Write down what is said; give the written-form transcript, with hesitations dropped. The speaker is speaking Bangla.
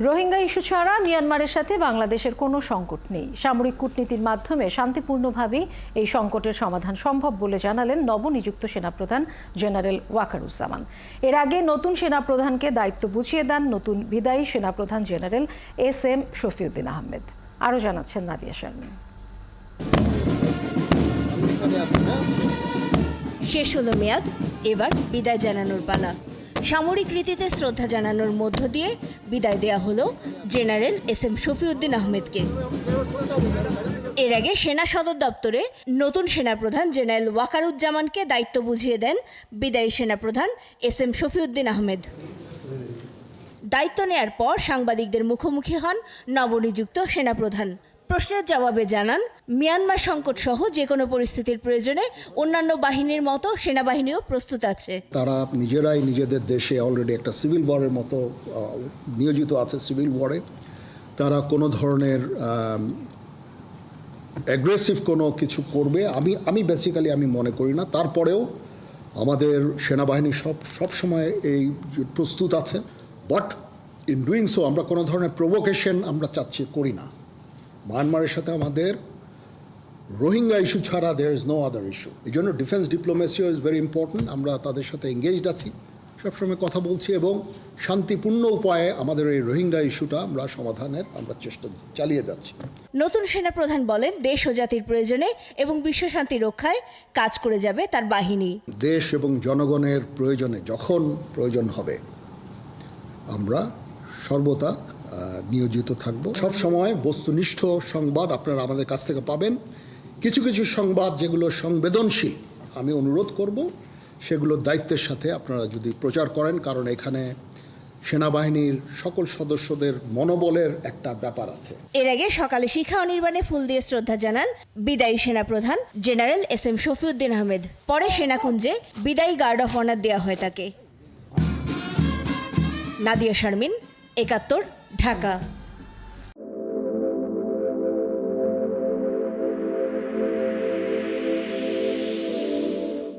রোহিঙ্গা ইস্যু ছাড়া মিয়ানমারের সাথে বাংলাদেশের কোনো সংকট নেই। সামরিক কূটনীতির মাধ্যমে শান্তিপূর্ণভাবেই এই সংকটের সমাধান সম্ভব বলে জানালেন নবনিযুক্ত সেনাপ্রধান জেনারেল ওয়াকারুজ্জামান। এর আগে নতুন সেনাপ্রধানকে দায়িত্ব বুঝিয়ে দেন নতুন বিদায়ী সেনাপ্রধান জেনারেল SM শফিউদ্দিন আহমেদ। আরও জানাচ্ছেন নাদিয়া শারমিন। শেষ হলো মেয়াদ, এবার বিদায় জানানোর পালা। সামরিক রীতিতে শ্রদ্ধা জানানোর মধ্য দিয়ে বিদায় দেয়া হলো জেনারেল SM শফিউদ্দিন আহমেদকে। এর আগে সেনা সদর দপ্তরে নতুন সেনাপ্রধান জেনারেল ওয়াকারুজ্জামানকে দায়িত্ব বুঝিয়ে দেন বিদায়ী সেনাপ্রধান SM শফিউদ্দিন আহমেদ। দায়িত্ব নেয়ার পর সাংবাদিকদের মুখোমুখি হন নবনিযুক্ত সেনাপ্রধান। প্রশ্নের জবাবে জানান, মিয়ানমার সংকট সহ যে কোনো পরিস্থিতির প্রয়োজনে অন্যান্য বাহিনীর মতো সেনাবাহিনীও প্রস্তুত আছে। তারা নিজেরাই নিজেদের দেশে অলরেডি একটা সিভিল ওয়ারের মতো নিয়োজিত আছে। সিভিল ওয়ারে তারা কোনো ধরনের অ্যাগ্রেসিভ কোনো কিছু করবে আমি বেসিক্যালি আমি মনে করি না। তারপরেও আমাদের সেনাবাহিনী সব সময় এই প্রস্তুত আছে। বাট ইন ডুইং সো আমরা কোনো ধরনের প্রভোকেশন আমরা করি না। মায়ানমারের সাথে আমাদের রোহিঙ্গা ইস্যু ছাড়া there is no other issue. এই জন্য ডিফেন্স ডিপ্লোমেসিও ইজ ভেরি ইম্পর্টেন্ট। আমরা তাদের সাথে এঙ্গেজড আছি, সবসময় কথা বলছি এবং শান্তিপূর্ণ উপায়ে আমাদের এই রোহিঙ্গা ইস্যুটা আমরা চেষ্টা চালিয়ে যাচ্ছি। নতুন সেনাপ্রধান বলেন, দেশ ও জাতির প্রয়োজনে এবং বিশ্ব শান্তি রক্ষায় কাজ করে যাবে তার বাহিনী। দেশ এবং জনগণের প্রয়োজনে যখন প্রয়োজন হবে আমরা সর্বদা নিয়োজিত থাকব। সবসময় বস্তুনিষ্ঠ সংবাদ আপনারা আমাদের কাছ থেকে পাবেন। কিছু কিছু সংবাদ যেগুলো সংবেদনশীল, আমি অনুরোধ করব সেগুলো দায়িত্বের সাথে আপনারা যদি প্রচার করেন, কারণ এখানে সেনাবাহিনীর সকল সদস্যদের মনোবলের একটা ব্যাপার আছে। এর আগে সকালে শিখা অনির্বাণে ফুল দিয়ে শ্রদ্ধা জানান বিদায়ী সেনাপ্রধান জেনারেল SM শফিউদ্দিন আহমেদ। পরে সেনাকুঞ্জে বিদায়ী গার্ড অফ অনার দেওয়া হয় তাকে। নাদিয়া শারমিন, ৭১, ঢাকা।